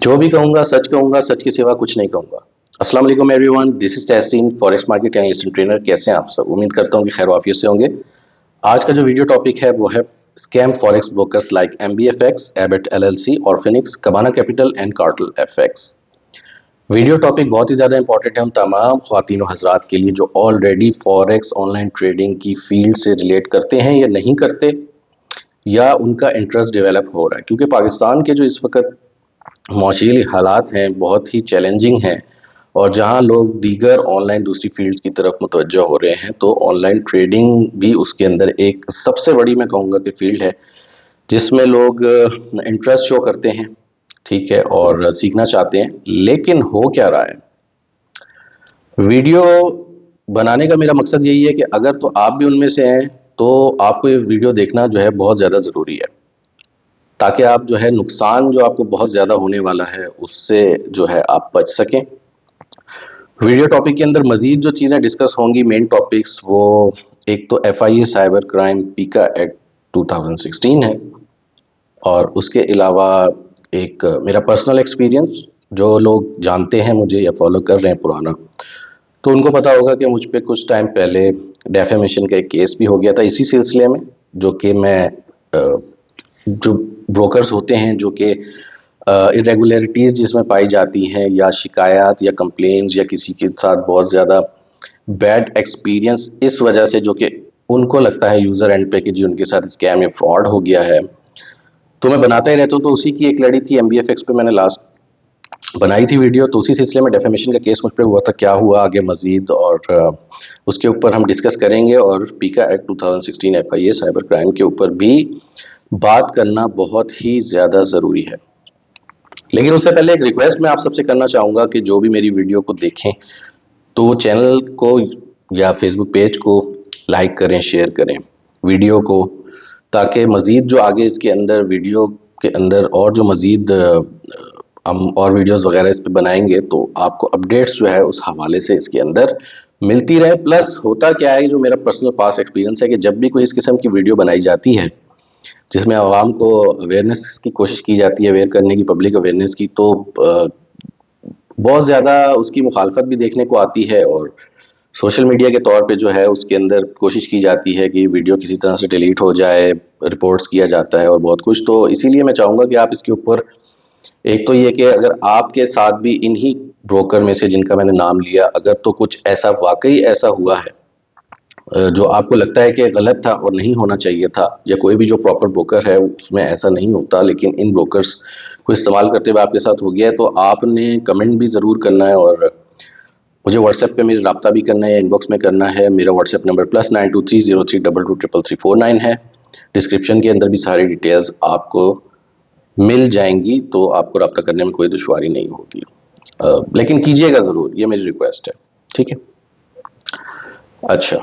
जो भी कहूँगा सच के सिवा कुछ नहीं कहूँगा। अस्सलाम वालेकुम everyone, this is Tahseen forex market analyst trainer. कैसे हैं आप सब? उम्मीद करता हूँ कि खैर आफियत से होंगे। आज का जो वीडियो टॉपिक है वो है scam forex brokers like MBFX, Abbot LLC और Phoenix, Cabana Capital and Cartel FX. Video topic बहुत ही ज़्यादा इंपॉर्टेंट है उन तमाम ख्वातीन और हजरात के लिए जो ऑलरेडी फॉरेक्स ऑनलाइन ट्रेडिंग की फील्ड से रिलेट करते हैं या नहीं करते, या उनका इंटरेस्ट डेवलप हो रहा है, क्योंकि पाकिस्तान के जो इस वक्त मौसमी हालात हैं बहुत ही चैलेंजिंग हैं। और जहां लोग दीगर ऑनलाइन दूसरी फील्ड्स की तरफ मुतवज्जह हो रहे हैं, तो ऑनलाइन ट्रेडिंग भी उसके अंदर एक सबसे बड़ी मैं कहूँगा कि फील्ड है जिसमें लोग इंटरेस्ट शो करते हैं, ठीक है, और सीखना चाहते हैं। लेकिन हो क्या रहा है, वीडियो बनाने का मेरा मकसद यही है कि अगर तो आप भी उनमें से हैं तो आपको ये वीडियो देखना जो है बहुत ज़्यादा ज़रूरी है, ताकि आप जो है नुकसान जो आपको बहुत ज़्यादा होने वाला है उससे जो है आप बच सकें। वीडियो टॉपिक के अंदर मज़ीद जो चीज़ें डिस्कस होंगी, मेन टॉपिक्स, वो एक तो FIA साइबर क्राइम पीका एक्ट 2016 है, और उसके अलावा एक मेरा पर्सनल एक्सपीरियंस। जो लोग जानते हैं मुझे या फॉलो कर रहे हैं पुराना, तो उनको पता होगा कि मुझ पे कुछ टाइम पहले डेफेमेशन का एक केस भी हो गया था इसी सिलसिले में, जो कि मैं जो ब्रोकर्स होते हैं जो कि इरेगुलरिटीज़ जिसमें पाई जाती हैं, या शिकायत या कंप्लेंट्स, या किसी के साथ बहुत ज़्यादा बैड एक्सपीरियंस इस वजह से जो कि उनको लगता है यूज़र एंड पे कि जी उनके साथ स्कैम या फ्रॉड हो गया है, तो मैं बनाता ही रहता हूँ। तो उसी की एक लड़ी थी MBFX पे, मैंने लास्ट बनाई थी वीडियो, तो उसी सिलसिले में डेफेमेशन का केस मुझ पर हुआ था, क्या हुआ आगे मज़ीद, और उसके ऊपर हम डिस्कस करेंगे। और पीका एक्ट 2016 FIA साइबर क्राइम के ऊपर भी बात करना बहुत ही ज़्यादा ज़रूरी है। लेकिन उससे पहले एक रिक्वेस्ट मैं आप सबसे करना चाहूँगा कि जो भी मेरी वीडियो को देखें तो वो चैनल को या फेसबुक पेज को लाइक करें, शेयर करें वीडियो को, ताकि मज़ीद जो आगे इसके अंदर वीडियो के अंदर और जो मज़ीद हम और वीडियोस वगैरह इस पे बनाएंगे तो आपको अपडेट्स जो है उस हवाले से इसके अंदर मिलती रहे। प्लस होता क्या है, जो मेरा पर्सनल पास एक्सपीरियंस है, कि जब भी कोई इस किस्म की वीडियो बनाई जाती है जिसमें आवाम को अवेयरनेस की कोशिश की जाती है, अवेयर करने की, पब्लिक अवेयरनेस की, तो बहुत ज़्यादा उसकी मुखालफत भी देखने को आती है। और सोशल मीडिया के तौर पे जो है उसके अंदर कोशिश की जाती है कि वीडियो किसी तरह से डिलीट हो जाए, रिपोर्ट्स किया जाता है और बहुत कुछ। तो इसीलिए मैं चाहूँगा कि आप इसके ऊपर, एक तो ये कि अगर आपके साथ भी इन्हीं ब्रोकर में से जिनका मैंने नाम लिया, अगर तो कुछ ऐसा वाकई ऐसा हुआ है जो आपको लगता है कि गलत था और नहीं होना चाहिए था, या कोई भी जो प्रॉपर ब्रोकर है उसमें ऐसा नहीं होता, लेकिन इन ब्रोकर्स को इस्तेमाल करते हुए आपके साथ हो गया है, तो आपने कमेंट भी ज़रूर करना है, और मुझे व्हाट्सएप पे मेरे रब्ता भी करना है या इनबॉक्स में करना है। मेरा व्हाट्सएप नंबर +923032224499 है। डिस्क्रिप्शन के अंदर भी सारी डिटेल्स आपको मिल जाएंगी, तो आपको रब्ता करने में कोई दुश्वारी नहीं होगी। लेकिन कीजिएगा ज़रूर, ये मेरी रिक्वेस्ट है, ठीक है। अच्छा,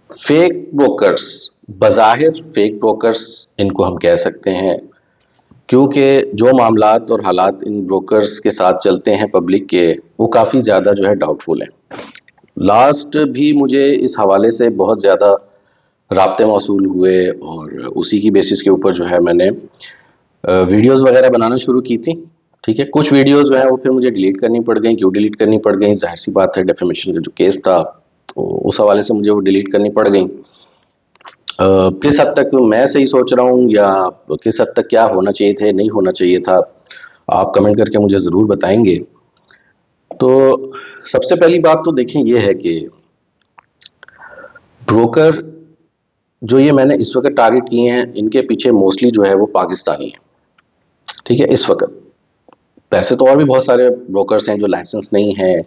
फेक ब्रोकर्स, बज़ाहिर फेक ब्रोकर्स इनको हम कह सकते हैं, क्योंकि जो मामलात और हालात इन ब्रोकर्स के साथ चलते हैं पब्लिक के, वो काफ़ी ज़्यादा जो है डाउटफुल हैं। लास्ट भी मुझे इस हवाले से बहुत ज़्यादा राब्ते मौसूल हुए, और उसी की बेसिस के ऊपर जो है मैंने वीडियोस वगैरह बनाना शुरू की थी, ठीक है। कुछ वीडियोस जो है वो फिर मुझे डिलीट करनी पड़ गई। क्यों डिलीट करनी पड़ गई? जाहिर सी बात है, डेफेमेशन का जो केस था तो उस हवाले से मुझे वो डिलीट करनी पड़ गई। किस हद तक मैं सही सोच रहा हूँ, या किस हद तक क्या होना चाहिए थे, नहीं होना चाहिए था, आप कमेंट करके मुझे ज़रूर बताएंगे। तो सबसे पहली बात तो देखें ये है कि ब्रोकर जो ये मैंने इस वक्त टारगेट किए हैं, इनके पीछे मोस्टली जो है वो पाकिस्तानी है, ठीक है। इस वक्त वैसे तो और भी बहुत सारे ब्रोकर्स हैं जो लाइसेंस नहीं है,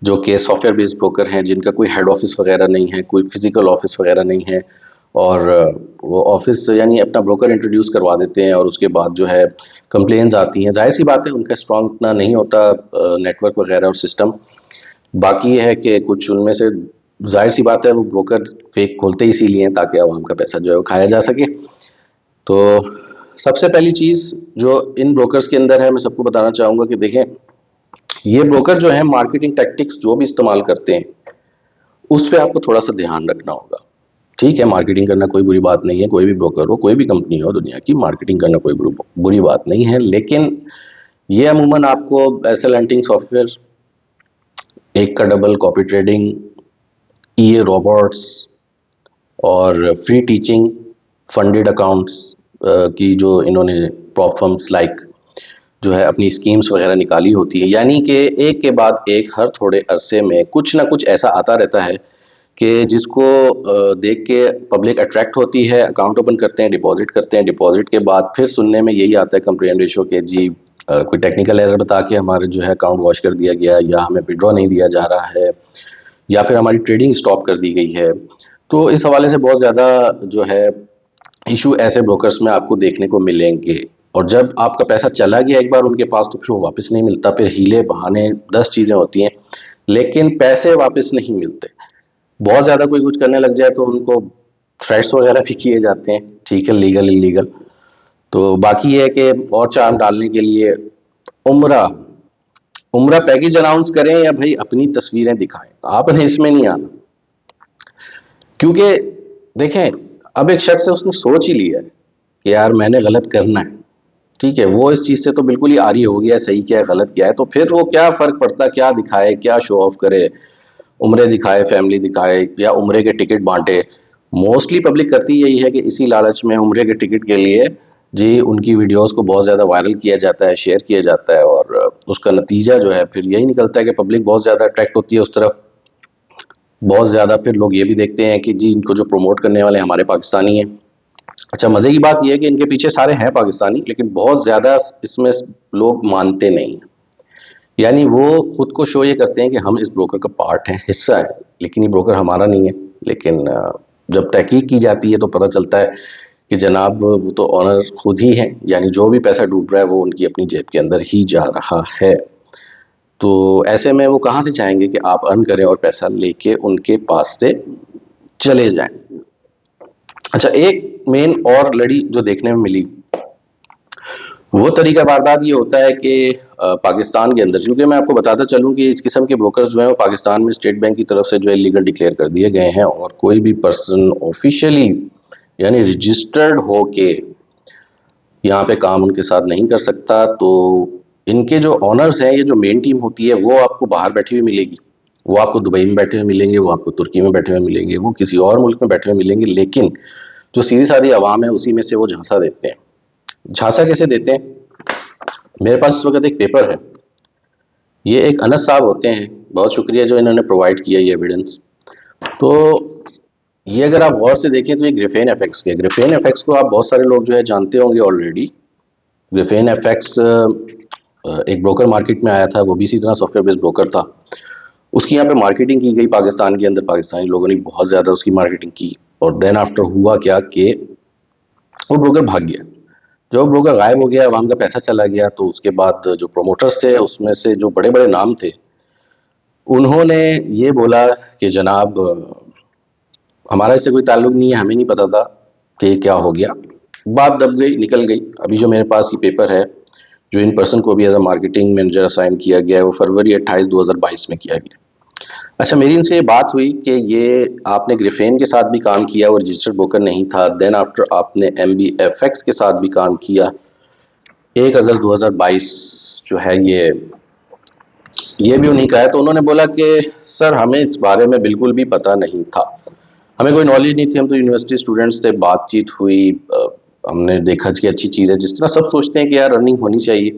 जो कि सॉफ्टवेयर बेस्ड ब्रोकर हैं, जिनका कोई हेड ऑफिस वगैरह नहीं है, कोई फिजिकल ऑफिस वगैरह नहीं है, और वो ऑफिस यानी अपना ब्रोकर इंट्रोड्यूस करवा देते हैं, और उसके बाद जो है कंप्लेंट्स आती हैं। जाहिर सी बात है उनका स्ट्रॉन्ग इतना नहीं होता नेटवर्क वगैरह और सिस्टम। बाकी ये है कि कुछ उनमें से, जाहिर सी बात है, वो ब्रोकर फेक खोलते ही इसीलिए हैं ताकि आवाम का पैसा जो है वो खाया जा सके। तो सबसे पहली चीज़ जो इन ब्रोकर्स के अंदर है, मैं सबको बताना चाहूँगा कि देखें, ये ब्रोकर जो है मार्केटिंग टैक्टिक्स जो भी इस्तेमाल करते हैं उस पर आपको थोड़ा सा ध्यान रखना होगा, ठीक है। मार्केटिंग करना कोई बुरी बात नहीं है, कोई भी ब्रोकर हो, कोई भी कंपनी हो दुनिया की, मार्केटिंग करना कोई बुरी बात नहीं है। लेकिन ये अमूमन आपको एसएल हंटिंग सॉफ्टवेयर, एक का डबल, कॉपी ट्रेडिंग, ईए रोबोट्स और फ्री टीचिंग, फंडेड अकाउंट्स की जो इन्होंने प्रॉप फर्म्स लाइक जो है अपनी स्कीम्स वगैरह निकाली होती है। यानी कि एक के बाद एक हर थोड़े अरसे में कुछ ना कुछ ऐसा आता रहता है कि जिसको देख के पब्लिक अट्रैक्ट होती है, अकाउंट ओपन करते हैं, डिपॉजिट करते हैं। डिपॉजिट के बाद फिर सुनने में यही आता है कंप्लेंट रेशो के जी कोई टेक्निकल एरर बता के हमारे जो है अकाउंट वॉश कर दिया गया, या हमें विड्रॉ नहीं दिया जा रहा है, या फिर हमारी ट्रेडिंग स्टॉप कर दी गई है। तो इस हवाले से बहुत ज़्यादा जो है इशू ऐसे ब्रोकर्स में आपको देखने को मिलेंगे। और जब आपका पैसा चला गया एक बार उनके पास तो फिर वो वापस नहीं मिलता। फिर हीले बहाने 10 चीज़ें होती हैं, लेकिन पैसे वापस नहीं मिलते। बहुत ज़्यादा कोई कुछ करने लग जाए तो उनको थ्रेट्स वगैरह भी किए जाते हैं, ठीक है, लीगल इलीगल। तो बाकी ये है कि और चार्म डालने के लिए उम्रा उम्रा पैकेज अनाउंस करें या भाई अपनी तस्वीरें दिखाएं, आपने इसमें नहीं आना। क्योंकि देखें, अब एक शख्स है उसने सोच ही लिया है कि यार मैंने गलत करना है, ठीक है, वो इस चीज़ से तो बिल्कुल ही आरी हो गया, सही क्या है गलत क्या है, तो फिर वो क्या फ़र्क पड़ता, क्या दिखाए, क्या शो ऑफ करे, उम्रे दिखाए, फैमिली दिखाए, या उम्रे के टिकट बांटे। मोस्टली पब्लिक करती यही है कि इसी लालच में उम्रे के टिकट के लिए जी उनकी वीडियोस को बहुत ज़्यादा वायरल किया जाता है, शेयर किया जाता है, और उसका नतीजा जो है फिर यही निकलता है कि पब्लिक बहुत ज़्यादा अट्रैक्ट होती है उस तरफ। बहुत ज़्यादा फिर लोग ये भी देखते हैं कि जी इनको जो प्रमोट करने वाले हमारे पाकिस्तानी हैं। अच्छा, मज़े की बात यह है कि इनके पीछे सारे हैं पाकिस्तानी, लेकिन बहुत ज़्यादा इसमें लोग मानते नहीं हैं। यानी वो खुद को शो ये करते हैं कि हम इस ब्रोकर का पार्ट हैं, हिस्सा है, लेकिन ये ब्रोकर हमारा नहीं है। लेकिन जब तहकीक की जाती है तो पता चलता है कि जनाब वो तो ऑनर खुद ही हैं, यानी जो भी पैसा डूब रहा है वो उनकी अपनी जेब के अंदर ही जा रहा है। तो ऐसे में वो कहाँ से चाहेंगे कि आप अर्न करें और पैसा लेके उनके पास से चले जाएं। अच्छा, एक मेन और लड़ी जो देखने में मिली, वो तरीका वारदात ये होता है कि पाकिस्तान के अंदर, क्योंकि मैं आपको बताता चलूं कि इस किस्म के ब्रोकर्स जो हैं वो पाकिस्तान में स्टेट बैंक की तरफ से जो है लीगल डिक्लेयर कर दिए गए हैं, और कोई भी पर्सन ऑफिशियली यानी रजिस्टर्ड हो के यहाँ पे काम उनके साथ नहीं कर सकता। तो इनके जो ऑनर्स हैं, ये जो मेन टीम होती है, वो आपको बाहर बैठी हुई मिलेगी, वो आपको दुबई में बैठे हुए मिलेंगे, वो आपको तुर्की में बैठे हुए मिलेंगे, वो किसी और मुल्क में बैठे हुए मिलेंगे, लेकिन जो सीधी सारी आवाम है उसी में से वो झांसा देते हैं। झांसा कैसे देते हैं? मेरे पास इस वक्त एक पेपर है, ये एक अनस साहब होते हैं, बहुत शुक्रिया जो इन्होंने प्रोवाइड किया ये एविडेंस। तो ये अगर आप गौर से देखें तो ये ग्रिफेन एफएक्स के, ग्रिफेन एफएक्स को आप बहुत सारे लोग जो है जानते होंगे ऑलरेडी। ग्रिफेन एफएक्स एक ब्रोकर मार्केट में आया था, वो भी इसी तरह सॉफ्टवेयर बेस्ड ब्रोकर था। उसकी यहाँ पे मार्केटिंग की गई पाकिस्तान के अंदर, पाकिस्तानी लोगों ने बहुत ज़्यादा उसकी मार्केटिंग की, और देन आफ्टर हुआ क्या कि वो ब्रोकर भाग गया। जब वो ब्रोकर गायब हो गया, अवाम का पैसा चला गया, तो उसके बाद जो प्रोमोटर्स थे उसमें से जो बड़े बड़े नाम थे, उन्होंने ये बोला कि जनाब हमारा इससे कोई ताल्लुक नहीं है, हमें नहीं पता था कि क्या हो गया। बात दब गई, निकल गई। अभी जो मेरे पास ये पेपर है, जो इन पर्सन को भी as a marketing manager assign किया गया है, वो फरवरी 28 2022 में किया गया। अच्छा, मेरी इनसे ये बात हुई कि ये आपने ग्रिफेन के साथ भी काम किया, वो रजिस्टर्ड ब्रोकर नहीं था। देन आफ्टर आपने MBFX के साथ भी काम किया। 1 अगस्त 2022 जो है ये भी उन्हीं का है। तो उन्होंने बोला कि सर हमें इस बारे में बिल्कुल भी पता नहीं था, हमें कोई नॉलेज नहीं थी, हम तो यूनिवर्सिटी स्टूडेंट्स थे। बातचीत हुई, हमने देखा कि अच्छी चीज़ है, जिस तरह सब सोचते हैं कि यार अर्निंग होनी चाहिए,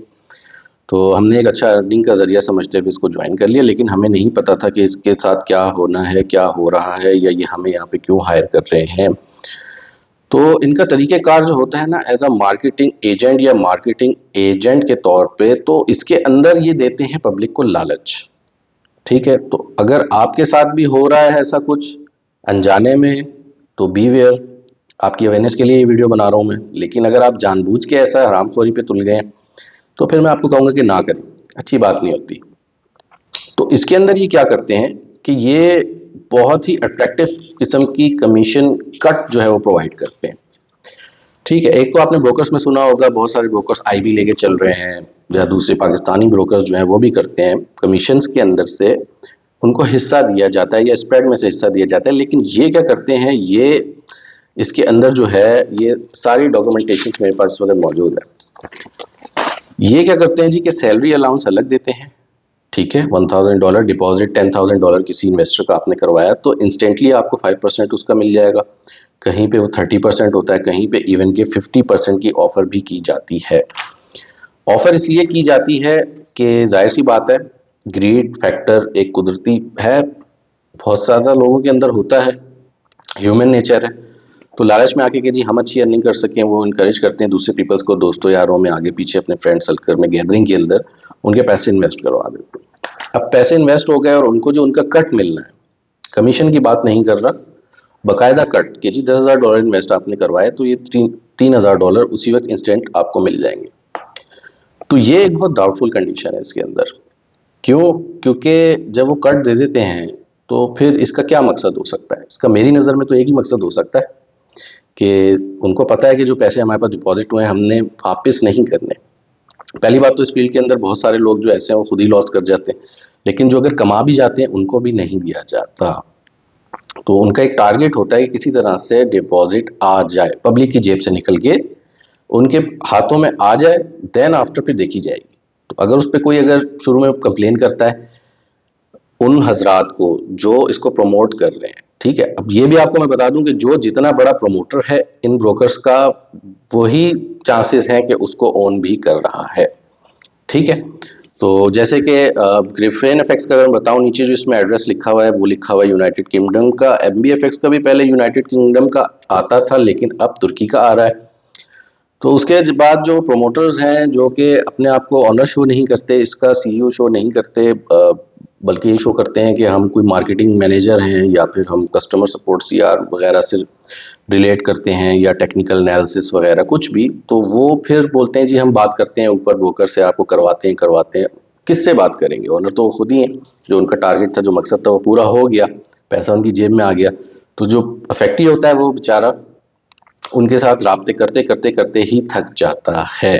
तो हमने एक अच्छा अर्निंग का ज़रिया समझते हुए इसको ज्वाइन कर लिया। लेकिन हमें नहीं पता था कि इसके साथ क्या होना है, क्या हो रहा है, या ये हमें यहाँ पे क्यों हायर कर रहे हैं। तो इनका तरीक़ेकार जो होता है ना, एज अ मार्केटिंग एजेंट या मार्केटिंग एजेंट के तौर पे, तो इसके अंदर ये देते हैं पब्लिक को लालच, ठीक है। तो अगर आपके साथ भी हो रहा है ऐसा कुछ अनजाने में, तो बी वेयर, आपकी अवेयरनेस के लिए ये वीडियो बना रहा हूँ मैं। लेकिन अगर आप जानबूझ के ऐसा हरामखोरी पे तुल गए तो फिर मैं आपको कहूँगा कि ना करें, अच्छी बात नहीं होती। तो इसके अंदर ये क्या करते हैं कि ये बहुत ही अट्रैक्टिव किस्म की कमीशन कट जो है वो प्रोवाइड करते हैं, ठीक है। एक तो आपने ब्रोकर्स में सुना होगा, बहुत सारे ब्रोकर्स आईबी लेके चल रहे हैं, या दूसरे पाकिस्तानी ब्रोकर्स जो हैं वो भी करते हैं। कमीशंस के अंदर से उनको हिस्सा दिया जाता है, या स्प्रेड में से हिस्सा दिया जाता है। लेकिन ये क्या करते हैं, ये इसके अंदर जो है ये सारी डॉक्यूमेंटेशन मेरे पास इस वक्त मौजूद है। ये क्या करते हैं जी कि सैलरी अलाउंस अलग देते हैं, ठीक है। $1000 डिपॉजिट, $10,000 किसी इन्वेस्टर का आपने करवाया तो इंस्टेंटली आपको 5% उसका मिल जाएगा। कहीं पे वो 30% होता है, कहीं पे इवन के 50% की ऑफर भी की जाती है। ऑफर इसलिए की जाती है कि जाहिर सी बात है, ग्रीड फैक्टर एक कुदरती है, बहुत ज़्यादा लोगों के अंदर होता है, ह्यूमन नेचर है। तो लालच में आके कि जी हम अच्छी अर्निंग कर सकें, वो इनकरेज करते हैं दूसरे पीपल्स को, दोस्तों यारों में, आगे पीछे अपने फ्रेंड सर्कल में, गैदरिंग के अंदर उनके पैसे इन्वेस्ट करवा देते हैं। अब पैसे इन्वेस्ट हो गए और उनको जो उनका कट मिलना है, कमीशन की बात नहीं कर रहा, बकायदा कट कि जी $10,000 इन्वेस्ट आपने करवाए तो ये $3,000 उसी वक्त इंस्टेंट आपको मिल जाएंगे। तो ये एक बहुत डाउटफुल कंडीशन है इसके अंदर। क्यों? क्योंकि जब वो कट दे देते हैं तो फिर इसका क्या मकसद हो सकता है? इसका मेरी नज़र में तो एक ही मकसद हो सकता है कि उनको पता है कि जो पैसे हमारे पास डिपॉजिट हुए हैं हमने वापस नहीं करने। पहली बात तो इस फील्ड के अंदर बहुत सारे लोग जो ऐसे हैं वो खुद ही लॉस कर जाते हैं, लेकिन जो अगर कमा भी जाते हैं उनको भी नहीं दिया जाता। तो उनका एक टारगेट होता है कि किसी तरह से डिपॉजिट आ जाए, पब्लिक की जेब से निकल के उनके हाथों में आ जाए, देन आफ्टर फिर देखी जाएगी। तो अगर उस पर कोई अगर शुरू में कंप्लेन करता है उन हजरात को जो इसको प्रमोट कर रहे हैं, ठीक है। अब ये भी आपको मैं बता दूं कि जो जितना बड़ा प्रमोटर है इन ब्रोकर्स का, वही चांसेस हैं कि उसको ओन भी कर रहा है, ठीक है। तो जैसे कि ग्रिफेन एफएक्स का अगर मैं बताऊं, नीचे जो इसमें एड्रेस लिखा हुआ है वो लिखा हुआ है यूनाइटेड किंगडम का। एमबीएफएक्स का भी पहले यूनाइटेड किंगडम का आता था, लेकिन अब तुर्की का आ रहा है। तो उसके बाद जो प्रोमोटर्स हैं जो कि अपने आप को ऑनर शो नहीं करते, इसका सीईओ शो नहीं करते, बल्कि ये शो करते हैं कि हम कोई मार्केटिंग मैनेजर हैं या फिर हम कस्टमर सपोर्ट सीआर वगैरह से रिलेट करते हैं या टेक्निकल एनालिसिस वगैरह कुछ भी, तो वो फिर बोलते हैं जी हम बात करते हैं ऊपर ब्रोकर से, आपको करवाते हैं। किससे बात करेंगे? ऑनर तो वो खुद ही है। जो उनका टारगेट था, जो मकसद था, वो पूरा हो गया, पैसा उनकी जेब में आ गया। तो जो अफेक्टी होता है वो बेचारा उनके साथ राब्ते करते करते करते ही थक जाता है।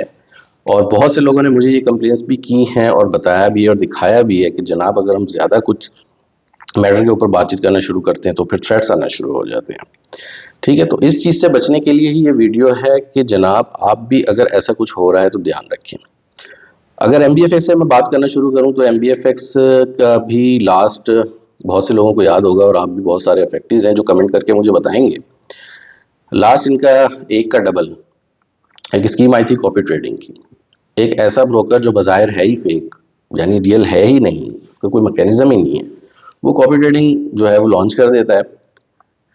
और बहुत से लोगों ने मुझे ये कंप्लेंट्स भी की हैं और बताया भी है और दिखाया भी है कि जनाब अगर हम ज़्यादा कुछ मैटर के ऊपर बातचीत करना शुरू करते हैं तो फिर थ्रेट्स आना शुरू हो जाते हैं, ठीक है। तो इस चीज़ से बचने के लिए ही ये वीडियो है कि जनाब आप भी अगर ऐसा कुछ हो रहा है तो ध्यान रखें। अगर एमबीएफएक्स से मैं बात करना शुरू करूं तो एमबीएफएक्स का भी लास्ट बहुत से लोगों को याद होगा और आप भी बहुत सारे अफेक्टिव्स हैं जो कमेंट करके मुझे बताएंगे। लास्ट इनका एक का डबल एक स्कीम आई थी कॉपी ट्रेडिंग की। एक ऐसा ब्रोकर जो बाज़ाहिर है ही फेक, यानी रियल है ही नहीं, तो कोई मैकेनिज्म ही नहीं है, वो कॉपी ट्रेडिंग जो है वो लॉन्च कर देता है।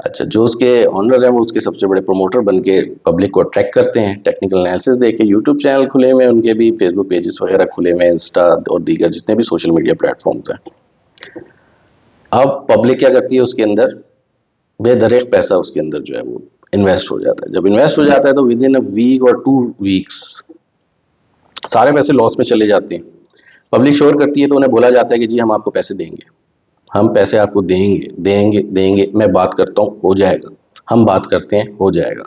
अच्छा, जो उसके ऑनर हैं वो उसके सबसे बड़े प्रमोटर बन के पब्लिक को अट्रैक्ट करते हैं, टेक्निकल एनालिसिस दे के। यूट्यूब चैनल खुले हुए हैं उनके भी, फेसबुक पेजेस वगैरह खुले हुए हैं, इंस्टा और दीगर जितने भी सोशल मीडिया प्लेटफॉर्म्स हैं। अब पब्लिक क्या करती है उसके अंदर, बेदरेक पैसा उसके अंदर जो है वो इन्वेस्ट हो जाता है। जब इन्वेस्ट हो जाता है तो विद इन अ वीक और 2 वीक्स सारे पैसे लॉस में चले जाते हैं। पब्लिक शोर करती है तो उन्हें बोला जाता है कि जी हम आपको पैसे देंगे, हम पैसे आपको देंगे देंगे देंगे, मैं बात करता हूँ हो जाएगा, हम बात करते हैं हो जाएगा,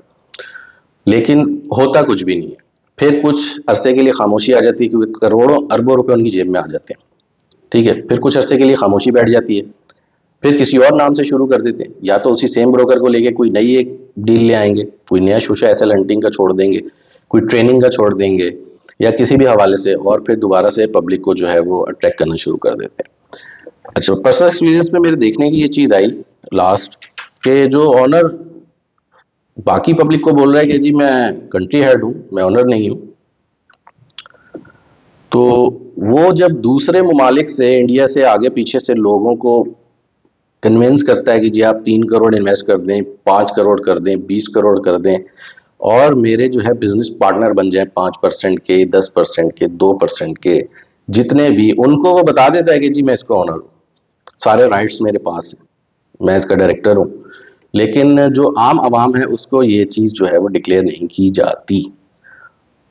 लेकिन होता कुछ भी नहीं है। फिर कुछ अरसे के लिए खामोशी आ जाती है क्योंकि करोड़ों अरबों रुपए उनकी जेब में आ जाते हैं, ठीक है। फिर कुछ अरसे के लिए खामोशी बैठ जाती है, फिर किसी और नाम से शुरू कर देते हैं, या तो उसी सेम ब्रोकर को लेके कोई नई एक डील ले आएंगे, कोई नया शोशा एसएल हंटिंग का छोड़ देंगे, कोई ट्रेनिंग का छोड़ देंगे या किसी भी हवाले से, और फिर दोबारा से पब्लिक को जो है वो अट्रैक्ट करना शुरू कर देते हैं। अच्छा, पर्सनल एक्सपीरियंस में मेरे देखने की ये चीज़ आई लास्ट के जो ऑनर बाकी पब्लिक को बोल रहा है कि जी मैं कंट्री हेड हूँ, मैं ऑनर नहीं हूँ, तो वो जब दूसरे ममालिक से, इंडिया से, आगे पीछे से लोगों को कन्विंस करता है कि जी आप 3 करोड़ इन्वेस्ट कर दें, 5 करोड़ कर दें, 20 करोड़ कर दें और मेरे जो है बिजनेस पार्टनर बन जाए 5% के, 10% के, 2% के, जितने भी, उनको वो बता देता है कि जी मैं इसका ऑनर हूँ, सारे राइट्स मेरे पास हैं, मैं इसका डायरेक्टर हूँ। लेकिन जो आम आवाम है उसको ये चीज़ जो है वो डिक्लेयर नहीं की जाती।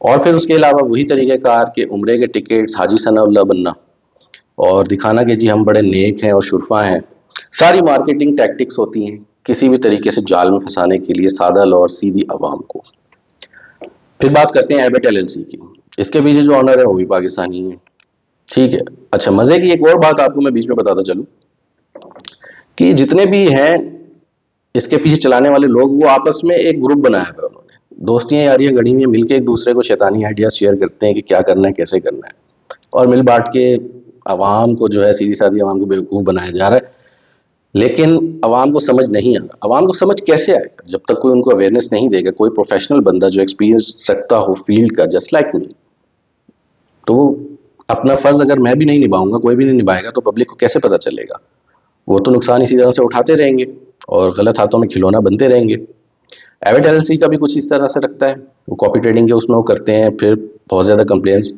और फिर उसके अलावा वही तरीक़ेकार के उम्रे के टिकट्स, हाजी सनाउल्लाह बनना और दिखाना कि जी हम बड़े नेक हैं और शुरफा हैं, सारी मार्केटिंग टैक्टिक्स होती हैं किसी भी तरीके से जाल में फंसाने के लिए सादा लो और सीधी आवाम को। फिर बात करते हैं एबेट एलएलसी की। इसके पीछे जो ऑनर है वो भी पाकिस्तानी है, ठीक है। अच्छा, मजे की एक और बात आपको मैं बीच में बताता चलूं कि जितने भी हैं इसके पीछे चलाने वाले लोग, वो आपस में एक ग्रुप बनाया है उन्होंने, दोस्तियाँ यारियाँ गढ़ी हुई हैं, मिलके एक दूसरे को शैतानी आइडियाज शेयर करते हैं कि क्या करना है, कैसे करना है, और मिल बांट के आवाम को जो है, सीधी सादी आवाम को बेवकूफ़ बनाया जा रहा है। लेकिन आवाम को समझ नहीं आ रहा। आवाम को समझ कैसे आएगा जब तक कोई उनको अवेयरनेस नहीं देगा, कोई प्रोफेशनल बंदा जो एक्सपीरियंस रखता हो फील्ड का, जस्ट लाइक मी, तो वो अपना फर्ज अगर मैं भी नहीं निभाऊंगा, कोई भी नहीं निभाएगा, तो पब्लिक को कैसे पता चलेगा? वो तो नुकसान इसी तरह से उठाते रहेंगे और गलत हाथों में खिलौना बनते रहेंगे। एविट एलएलसी का भी कुछ इस तरह से रखता है, वो कॉपी ट्रेडिंग के उसमें वो करते हैं, फिर बहुत ज़्यादा कंप्लेंट्स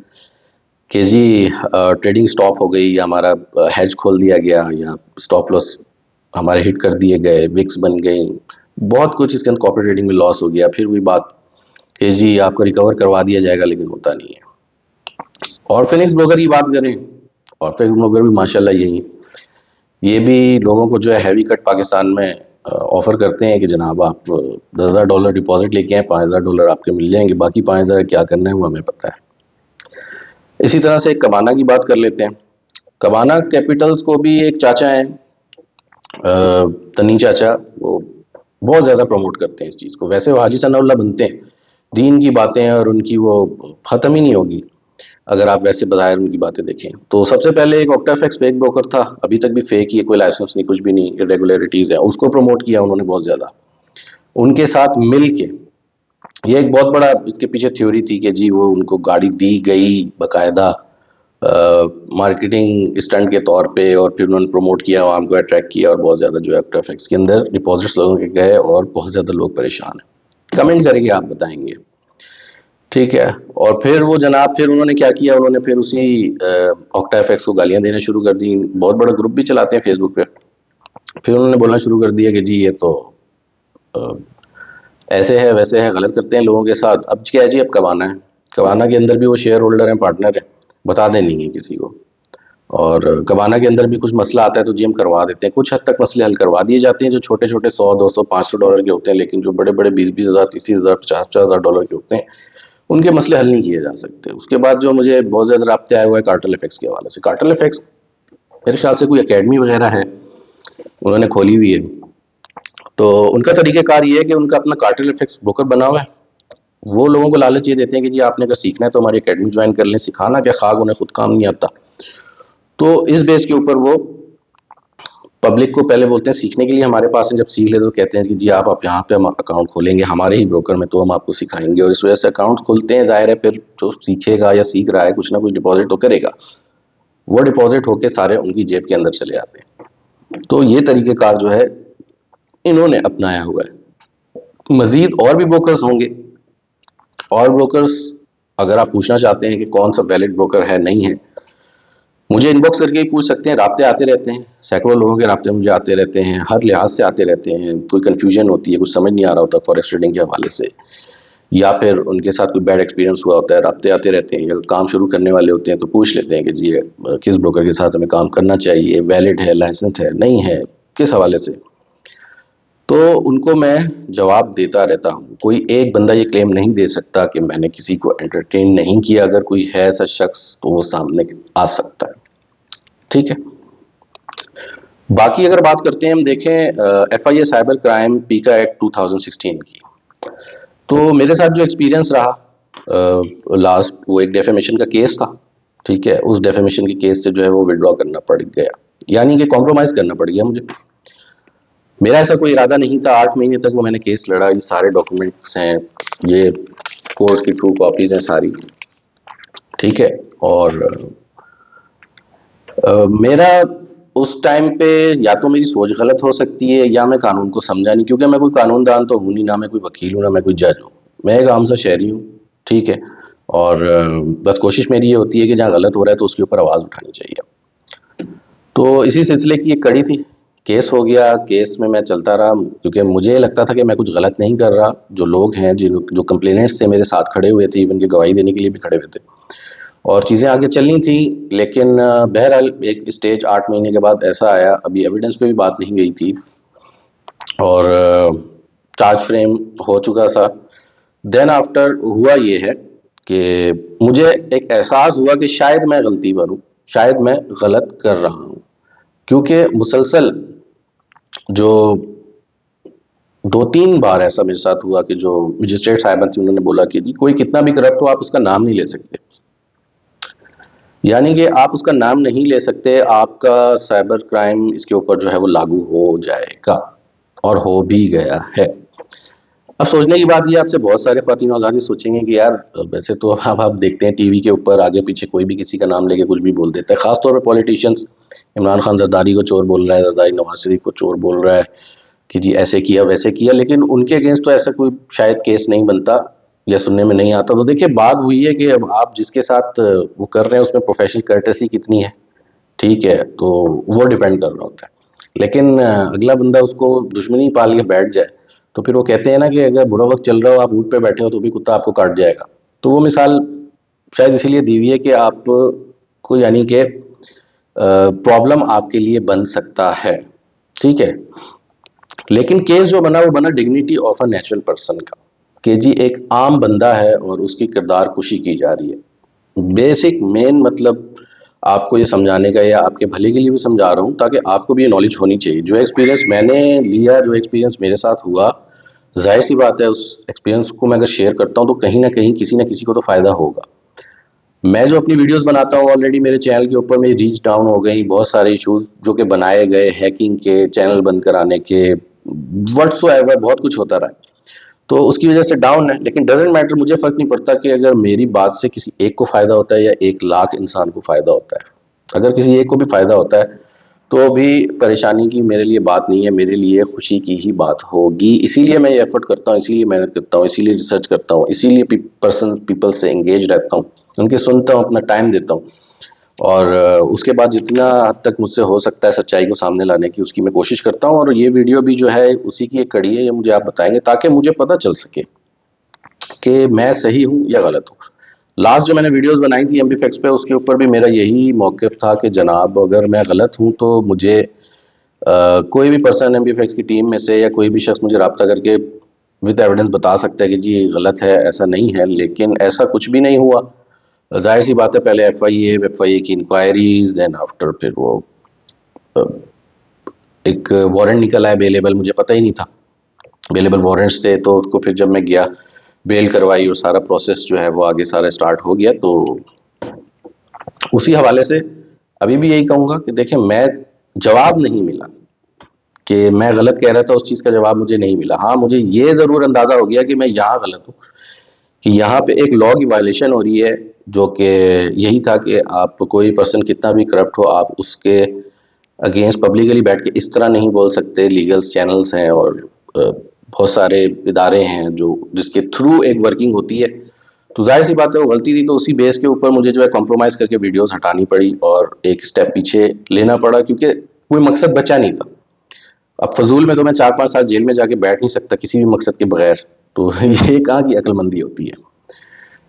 कि जी ट्रेडिंग स्टॉप हो गई, या हमारा हैज खोल दिया गया, या स्टॉप लॉस हमारे हिट कर दिए गए, विक्स बन गई, बहुत कुछ इसके अंदर कॉपी ट्रेडिंग में लॉस हो गया। फिर वही बात कि जी आपको रिकवर करवा दिया जाएगा, लेकिन होता नहीं है। और फिनिक्स ब्रोकर की बात करें, और फिनिक्स ब्रोकर भी माशाल्लाह यही, ये भी लोगों को जो है हैवी कट पाकिस्तान में ऑफर करते हैं कि जनाब आप $10,000 डिपॉजिट लेके आए, $5,000 आपके मिल जाएंगे, बाकी 5,000 क्या करना है वो हमें पता है। इसी तरह से कबाना की बात कर लेते हैं। कबाना कैपिटल्स को भी एक चाचा हैं, तनी चाचा, वो बहुत ज़्यादा प्रमोट करते हैं इस चीज़ को। वैसे वो हाजी सनाउल्लाह बनते हैं, दीन की बातें और उनकी वो ख़त्म ही नहीं होगी अगर आप वैसे बाहर उनकी बातें देखें। तो सबसे पहले एक ऑक्टाफेक्स फेक ब्रोकर था, अभी तक भी फेक ही है, कोई लाइसेंस नहीं, कुछ भी नहीं, इरेगुलरिटीज़ है, उसको प्रमोट किया उन्होंने बहुत ज़्यादा। उनके साथ मिल के, ये एक बहुत बड़ा इसके पीछे थ्योरी थी कि जी वो उनको गाड़ी दी गई बाकायदा मार्केटिंग स्टंट के तौर पे, और फिर उन्होंने प्रमोट किया, आवाम को अट्रैक्ट किया, और बहुत ज़्यादा जो है ऑक्टाफेक्स के अंदर डिपॉजिट्स लोगों के गए और बहुत ज़्यादा लोग परेशान हैं। कमेंट करेंगे, आप बताएंगे, ठीक है। और फिर वो जनाब, फिर उन्होंने क्या किया, उन्होंने फिर उसी ऑक्टाफेक्स को गालियां देना शुरू कर दी। बहुत बड़ा ग्रुप भी चलाते हैं फेसबुक पे। फिर उन्होंने बोलना शुरू कर दिया कि जी ये तो अ, ऐसे है वैसे है, गलत करते हैं लोगों के साथ। अब क्या है जी, अब कबाना है, कबाना के अंदर भी वो शेयर होल्डर हैं, पार्टनर हैं, बताते नहीं है किसी को। और कबाना के अंदर भी कुछ मसला आता है तो जी हम करवा देते हैं, कुछ हद तक मसले हल करवा दिए जाते हैं जो छोटे छोटे 100, 200, 500 डॉलर के होते हैं, लेकिन जो बड़े बड़े 20,000, 30,000, 50,000 डॉलर के होते हैं, उनके मसले हल नहीं किए जा सकते। उसके बाद जो मुझे बहुत ज़्यादा राब्ते आए हुए हैं कार्टेल इफेक्ट्स के हवाले से। कार्टेल इफेक्ट्स मेरे ख्याल से कोई एकेडमी वगैरह है, उन्होंने खोली हुई है। तो उनका तरीक़ेकार ये है कि उनका अपना कार्टेल इफेक्ट्स ब्रोकर बना हुआ है। वो लोगों को लालच ये देते हैं कि जी आपने अगर सीखना है तो हमारी एकेडमी ज्वाइन कर लें, सिखाना क्या खाक, उन्हें खुद काम नहीं आता। तो इस बेस के ऊपर वो पब्लिक को पहले बोलते हैं सीखने के लिए हमारे पास है, जब सीख ले तो कहते हैं कि जी आप यहाँ पे हम अकाउंट खोलेंगे हमारे ही ब्रोकर में, तो हम आपको सिखाएंगे। और इस वजह से अकाउंट खुलते हैं, जाहिर है फिर जो सीखेगा या सीख रहा है कुछ ना कुछ डिपॉजिट तो करेगा, वो डिपॉजिट होके सारे उनकी जेब के अंदर चले आते हैं। तो ये तरीक़ेकार जो है इन्होंने अपनाया हुआ है। मजीद और भी ब्रोकर्स होंगे, और ब्रोकर्स अगर आप पूछना चाहते हैं कि कौन सा वैलिड ब्रोकर है नहीं है, मुझे इनबॉक्स करके ही पूछ सकते हैं। राब्ते आते रहते हैं, सैकड़ों लोगों के राब्ते मुझे आते रहते हैं, हर लिहाज से आते रहते हैं। कोई कन्फ्यूजन होती है, कुछ समझ नहीं आ रहा होता फॉरेक्स ट्रेडिंग के हवाले से, या फिर उनके साथ कोई बैड एक्सपीरियंस हुआ होता है, राब्ते आते रहते हैं, या काम शुरू करने वाले होते हैं तो पूछ लेते हैं कि जी किस ब्रोकर के साथ हमें काम करना चाहिए, वैलिड है, लाइसेंस है, नहीं है, किस हवाले से। तो उनको मैं जवाब देता रहता हूँ। कोई एक बंदा ये क्लेम नहीं दे सकता कि मैंने किसी को एंटरटेन नहीं किया। अगर कोई है ऐसा शख्स तो वो सामने आ सकता है, ठीक है। बाकी अगर बात करते हैं, हम देखें FIA साइबर क्राइम पीका एक्ट 2016 की, तो मेरे साथ जो एक्सपीरियंस रहा लास्ट, वो एक डेफेमेशन का केस था, ठीक है। उस डेफेमेशन के केस से जो है वो विड्रॉ करना पड़ गया, यानी कि कॉम्प्रोमाइज़ करना पड़ गया मुझे। मेरा ऐसा कोई इरादा नहीं था। 8 महीने तक वो मैंने केस लड़ा, ये सारे डॉक्यूमेंट्स हैं, ये कोर्ट की ट्रू कॉपीज़ हैं सारी, ठीक है। और मेरा उस टाइम पे या तो मेरी सोच गलत हो सकती है, या मैं कानून को समझा नहीं, क्योंकि मैं कोई कानूनदान तो हूँ नहीं, ना मैं कोई वकील हूँ, ना मैं कोई जज हूँ। मैं एक आम सा शहरी हूँ, ठीक है। और बस कोशिश मेरी ये होती है कि जहाँ गलत हो रहा है तो उसके ऊपर आवाज़ उठानी चाहिए। तो इसी सिलसिले की एक कड़ी थी, केस हो गया, केस में मैं चलता रहा, क्योंकि मुझे लगता था कि मैं कुछ गलत नहीं कर रहा। जो लोग हैं, जो कंप्लेनेंट्स थे मेरे साथ खड़े हुए थे, इवन के गवाही देने के लिए भी खड़े हुए थे, और चीज़ें आगे चलनी थी। लेकिन बहरहाल एक स्टेज 8 महीने के बाद ऐसा आया, अभी एविडेंस पे भी बात नहीं गई थी, और चार्ज फ्रेम हो चुका था। देन आफ्टर हुआ ये है कि मुझे एक एहसास हुआ कि शायद मैं गलती पर हूँ, शायद मैं गलत कर रहा हूँ, क्योंकि मुसलसल जो 2-3 बार ऐसा मेरे साथ हुआ कि जो मजिस्ट्रेट साहिबा थी उन्होंने बोला कि जी कोई कितना भी करप्ट हो आप उसका नाम नहीं ले सकते। यानी कि आप उसका नाम नहीं ले सकते, आपका साइबर क्राइम इसके ऊपर जो है वो लागू हो जाएगा और हो भी गया है। अब सोचने की बात ये आपसे बहुत सारे ख़वातीन हज़रात ये सोचेंगे कि यार वैसे तो अब आप देखते हैं टीवी के ऊपर आगे पीछे कोई भी किसी का नाम लेके कुछ भी बोल देता है, ख़ास तौर पे पॉलिटिशियंस। इमरान खान ज़रदारी को चोर बोल रहा है, ज़रदारी नवाज शरीफ को चोर बोल रहा है कि जी ऐसे किया वैसे किया, लेकिन उनके अगेंस्ट तो ऐसा कोई शायद केस नहीं बनता या सुनने में नहीं आता। तो देखिए बात हुई है कि अब आप जिसके साथ वो कर रहे हैं उसमें प्रोफेशनल कर्टेसी कितनी है, ठीक है, तो वो डिपेंड कर रहा होता है। लेकिन अगला बंदा उसको दुश्मनी पाल के बैठ जाए, तो फिर वो कहते हैं ना कि अगर बुरा वक्त चल रहा हो आप ऊँट पे बैठे हो तो भी कुत्ता आपको काट जाएगा। तो वो मिसाल शायद इसीलिए दी हुई है कि आप को यानी कि प्रॉब्लम आपके लिए बन सकता है, ठीक है। लेकिन केस जो बना वो बना dignity of a natural person का, कि जी एक आम बंदा है और उसकी किरदार कुशी की जा रही है। बेसिक मेन मतलब आपको ये समझाने का या आपके भले के लिए भी समझा रहा हूँ ताकि आपको भी ये नॉलेज होनी चाहिए। जो एक्सपीरियंस मैंने लिया, जो एक्सपीरियंस मेरे साथ हुआ, जाहिर सी बात है उस एक्सपीरियंस को मैं अगर शेयर करता हूँ तो कहीं ना कहीं किसी ना किसी को तो फ़ायदा होगा। मैं जो अपनी वीडियोस बनाता हूँ ऑलरेडी मेरे चैनल के ऊपर मेरी रीच डाउन हो गई, बहुत सारे इश्यूज जो कि बनाए गए, हैकिंग के, चैनल बंद कराने के, व्हाट्सोएवर बहुत कुछ होता रहा है, तो उसकी वजह से डाउन है। लेकिन डजेंट मैटर, मुझे फर्क नहीं पड़ता कि अगर मेरी बात से किसी एक को फायदा होता है या 1 लाख इंसान को फायदा होता है। अगर किसी एक को भी फायदा होता है तो भी परेशानी की मेरे लिए बात नहीं है, मेरे लिए खुशी की ही बात होगी। इसीलिए मैं ये एफर्ट करता हूँ, इसीलिए मेहनत करता हूँ, इसीलिए रिसर्च करता हूँ, इसीलिए पर्सन पीपल से एंगेज रहता हूँ, उनके सुनता हूँ, अपना टाइम देता हूँ। और उसके बाद जितना हद तक मुझसे हो सकता है सच्चाई को सामने लाने की उसकी मैं कोशिश करता हूँ। और ये वीडियो भी जो है उसी की एक कड़ी है, ये मुझे आप बताएंगे ताकि मुझे पता चल सके कि मैं सही हूँ या गलत हूँ। लास्ट जो मैंने वीडियोस बनाई थी एमपीफेक्स पे, उसके ऊपर भी मेरा यही मौक़िफ़ था कि जनाब अगर मैं गलत हूँ तो मुझे कोई भी पर्सन एमपीफेक्स की टीम में से या कोई भी शख्स मुझे राब्ता करके विद एविडेंस बता सकता है कि जी ये गलत है, ऐसा नहीं है। लेकिन ऐसा कुछ भी नहीं हुआ। जाहिर सी बात है, पहले एफआईए की इंक्वायरीज, देन आफ्टर फिर वो अ, एक वारंट निकला है बेलेबल, मुझे पता ही नहीं था बेलेबल वारंट्स थे। तो उसको फिर जब मैं गया बेल करवाई और सारा प्रोसेस जो है वो आगे सारा स्टार्ट हो गया। तो उसी हवाले से अभी भी यही कहूँगा कि देखें, मैं जवाब नहीं मिला कि मैं गलत कह रहा था, उस चीज़ का जवाब मुझे नहीं मिला। हाँ, मुझे ये ज़रूर अंदाज़ा हो गया कि मैं यहाँ गलत हूँ, कि यहाँ पे एक लॉ की वायलेशन हो रही है, जो कि यही था कि आप कोई पर्सन कितना भी करप्ट हो आप उसके अगेंस्ट पब्लिकली बैठ के इस तरह नहीं बोल सकते। लीगल्स चैनल्स हैं और बहुत सारे इदारे हैं जो जिसके थ्रू एक वर्किंग होती है। तो जाहिर सी बात है वो गलती थी, तो उसी बेस के ऊपर मुझे जो है कॉम्प्रोमाइज़ करके वीडियोस हटानी पड़ी और एक स्टेप पीछे लेना पड़ा, क्योंकि कोई मकसद बचा नहीं था। अब फजूल में तो मैं 4-5 साल जेल में जाके बैठ नहीं सकता किसी भी मकसद के बगैर। तो ये कहाँ की अक्लमंदी होती है,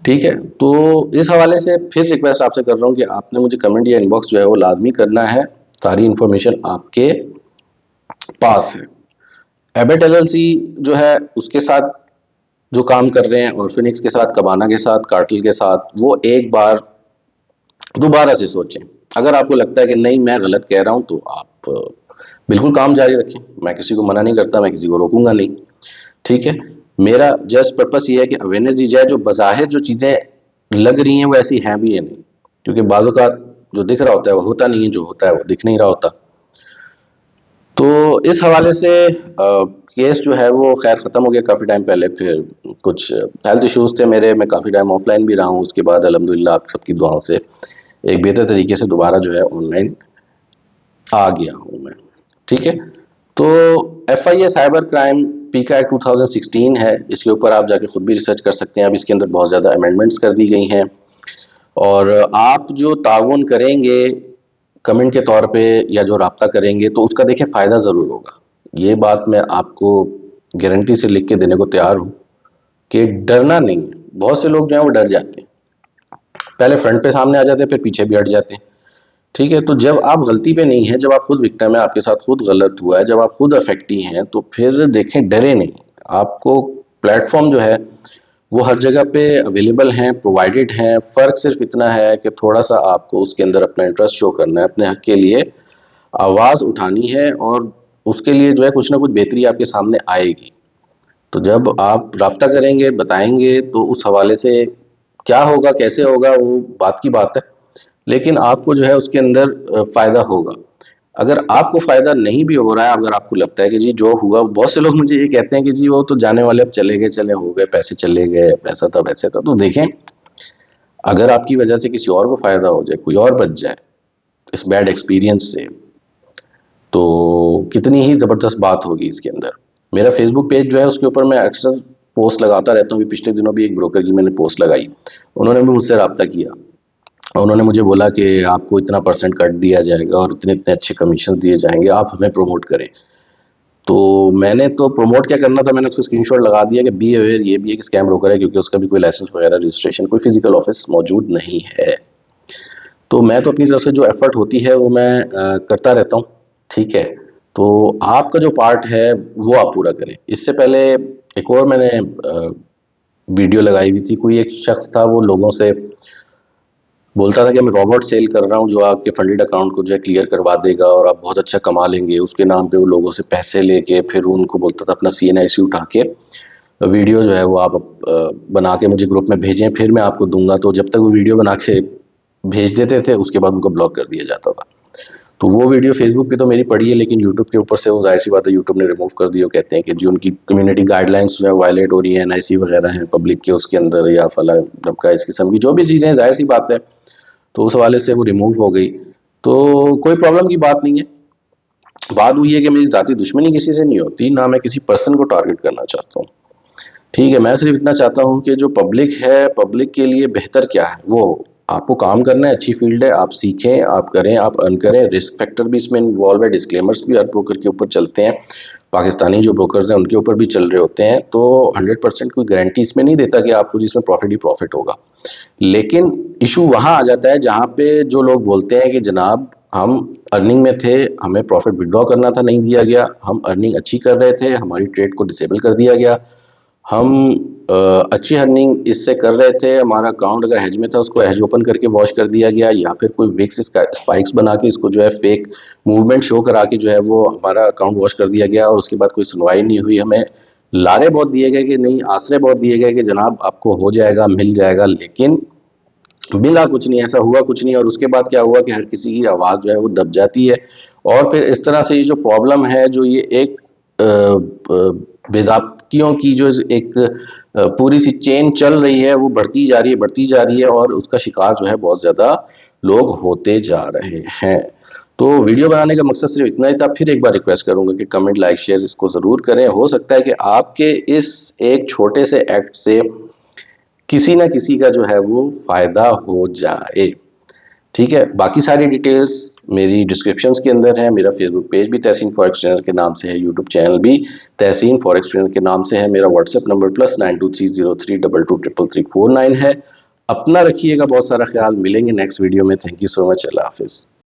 ठीक है। तो इस हवाले से फिर रिक्वेस्ट आपसे कर रहा हूँ कि आपने मुझे कमेंट या इनबॉक्स जो है वो लाजमी करना है, सारी इन्फॉर्मेशन आपके पास है। एबेट एलएलसी जो है उसके साथ जो काम कर रहे हैं और फिनिक्स के साथ, कबाना के साथ, कार्टिल के साथ, वो एक बार दोबारा से सोचें। अगर आपको लगता है कि नहीं मैं गलत कह रहा हूँ तो आप बिल्कुल काम जारी रखें। मैं किसी को मना नहीं करता, मैं किसी को रोकूंगा नहीं, ठीक है। मेरा जस्ट पर्पस ये है कि अवेयरनेस दी जाए, जो बज़ाहिर जो चीज़ें लग रही हैं वो ऐसी हैं भी है नहीं, क्योंकि बाज़ औक़ात जो दिख रहा होता है वो होता नहीं है, जो होता है वो दिख नहीं रहा होता। तो इस हवाले से केस जो है वो खैर ख़त्म हो गया काफ़ी टाइम पहले। फिर कुछ हेल्थ इश्यूज़ थे मेरे, मैं काफ़ी टाइम ऑफलाइन भी रहा हूँ। उसके बाद अल्हम्दुलिल्लाह आप सबकी दुआओं से एक बेहतर तरीके से दोबारा जो है ऑनलाइन आ गया हूँ मैं, ठीक है। तो एफआईए साइबर क्राइम पीका एक्ट 2016 है, इसके ऊपर आप जाके खुद भी रिसर्च कर सकते हैं। अब इसके अंदर बहुत ज़्यादा अमेंडमेंट्स कर दी गई हैं और आप जो ताउन करेंगे कमेंट के तौर पे या जो राब्ता करेंगे तो उसका देखिए फ़ायदा ज़रूर होगा। ये बात मैं आपको गारंटी से लिख के देने को तैयार हूँ कि डरना नहीं है। बहुत से लोग जो हैं वो डर जाते हैं, पहले फ्रंट पे सामने आ जाते हैं फिर पीछे भी हट जाते हैं, ठीक है। तो जब आप गलती पे नहीं हैं, जब आप खुद विक्टिम है, आपके साथ खुद गलत हुआ है, जब आप खुद अफेक्टी हैं, तो फिर देखें डरे नहीं। आपको प्लेटफॉर्म जो है वो हर जगह पे अवेलेबल हैं, प्रोवाइडेड हैं। फ़र्क सिर्फ इतना है कि थोड़ा सा आपको उसके अंदर अपना इंटरेस्ट शो करना है, अपने हक के लिए आवाज़ उठानी है और उसके लिए जो है कुछ ना कुछ बेहतरी आपके सामने आएगी। तो जब आप राब्ता करेंगे, बताएंगे, तो उस हवाले से क्या होगा, कैसे होगा, वो बात की बात है, लेकिन आपको जो है उसके अंदर फ़ायदा होगा। अगर आपको फ़ायदा नहीं भी हो रहा है, अगर आपको लगता है कि जी जो हुआ, बहुत से लोग मुझे ये कहते हैं कि जी वो तो जाने वाले, अब चले गए, चले हो गए, पैसे चले गए, ऐसा था वैसे था। तो देखें, अगर आपकी वजह से किसी और को फ़ायदा हो जाए, कोई और बच जाए इस बैड एक्सपीरियंस से, तो कितनी ही ज़बरदस्त बात होगी इसके अंदर। मेरा फेसबुक पेज जो है उसके ऊपर मैं अक्सर पोस्ट लगाता रहता हूँ। पिछले दिनों भी एक ब्रोकर की मैंने पोस्ट लगाई, उन्होंने भी मुझसे रब्ता किया और उन्होंने मुझे बोला कि आपको इतना परसेंट कट दिया जाएगा और इतने इतने अच्छे कमीशन दिए जाएंगे, आप हमें प्रमोट करें। तो मैंने तो प्रमोट क्या करना था, मैंने उसका स्क्रीनशॉट लगा दिया कि बी अवेयर, ये भी एक स्कैम ब्रोकर है, क्योंकि उसका भी कोई लाइसेंस वगैरह, रजिस्ट्रेशन, कोई फिजिकल ऑफिस मौजूद नहीं है। तो मैं तो अपनी तरफ से जो एफर्ट होती है वो मैं करता रहता हूँ, ठीक है। तो आपका जो पार्ट है वो आप पूरा करें। इससे पहले एक और मैंने वीडियो लगाई हुई थी। कोई एक शख्स था, वो लोगों से बोलता था कि मैं रोबोट सेल कर रहा हूँ जो आपके फंडेड अकाउंट को जो है क्लियर करवा देगा और आप बहुत अच्छा कमा लेंगे। उसके नाम पे वो लोगों से पैसे लेके फिर उनको बोलता था अपना CNIC उठा के वीडियो जो है वो आप बना के मुझे ग्रुप में भेजें, फिर मैं आपको दूंगा। तो जब तक वो वीडियो बना के भेज देते थे, उसके बाद उनको ब्लॉक कर दिया जाता था। तो वो वीडियो फेसबुक पे तो मेरी पड़ी है, लेकिन यूट्यूब के ऊपर से वो जाहिर सी बात है यूट्यूब ने रिमूव कर दी। वो कहते हैं कि जो उनकी कम्युनिटी गाइडलाइंस जो है वायलेट हो रही है, NIC वगैरह है पब्लिक के उसके अंदर, या फला धमका इस किस्म की जो भी चीज़ें हैं, जाहिर सी बात है, तो उस हवाले से वो रिमूव हो गई। तो कोई प्रॉब्लम की बात नहीं है। बात हुई है कि मेरी ज़ाती दुश्मनी किसी से नहीं होती, ना मैं किसी पर्सन को टारगेट करना चाहता हूँ, ठीक है। मैं सिर्फ इतना चाहता हूँ कि जो पब्लिक है, पब्लिक के लिए बेहतर क्या है वो हो। आपको काम करना है, अच्छी फील्ड है, आप सीखें, आप करें, आप अर्न करें। रिस्क फैक्टर भी इसमें इन्वॉल्व है, डिस्क्लेमर्स भी हर ब्रोकर के ऊपर चलते हैं, पाकिस्तानी जो ब्रोकर्स हैं उनके ऊपर भी चल रहे होते हैं। तो 100% कोई गारंटी इसमें नहीं देता कि आपको जिसमें प्रॉफिट ही प्रॉफिट होगा। लेकिन इशू वहाँ आ जाता है जहाँ पे जो लोग बोलते हैं कि जनाब हम अर्निंग में थे, हमें प्रॉफिट विड्रॉ करना था, नहीं दिया गया, हम अर्निंग अच्छी कर रहे थे, हमारी ट्रेड को डिसेबल कर दिया गया, हम अच्छी अर्निंग इससे कर रहे थे, हमारा अकाउंट अगर हेज में था उसको हेज ओपन करके वॉश कर दिया गया, या फिर कोई विक्स स्पाइक्स बना के इसको जो है फेक मूवमेंट शो करा के जो है वो हमारा अकाउंट वॉश कर दिया गया, और उसके बाद कोई सुनवाई नहीं हुई। हमें लारे बहुत दिए गए कि नहीं, आसरे बहुत दिए गए कि जनाब आपको हो जाएगा, मिल जाएगा, लेकिन मिला कुछ नहीं, ऐसा हुआ कुछ नहीं। और उसके बाद क्या हुआ कि हर किसी की आवाज़ जो है वो दब जाती है, और फिर इस तरह से ये जो प्रॉब्लम है, जो ये एक बेज़ाब्तियों की जो एक पूरी सी चेन चल रही है, वो बढ़ती जा रही है, बढ़ती जा रही है, और उसका शिकार जो है बहुत ज़्यादा लोग होते जा रहे हैं। तो वीडियो बनाने का मकसद सिर्फ इतना ही था। फिर एक बार रिक्वेस्ट करूंगा कि कमेंट, लाइक, शेयर इसको ज़रूर करें। हो सकता है कि आपके इस एक छोटे से एक्ट से किसी ना किसी का जो है वो फ़ायदा हो जाए, ठीक है। बाकी सारी डिटेल्स मेरी डिस्क्रिप्शंस के अंदर है। मेरा फेसबुक पेज भी तहसीन फॉरेक्स ट्रेनर के नाम से है, यूट्यूब चैनल भी तहसीन फॉरेक्स ट्रेनर के नाम से है। मेरा व्हाट्सएप नंबर +923032233349 है। अपना रखिएगा बहुत सारा ख्याल। मिलेंगे नेक्स्ट वीडियो में। Thank you so much. अल्लाह हाफिज़।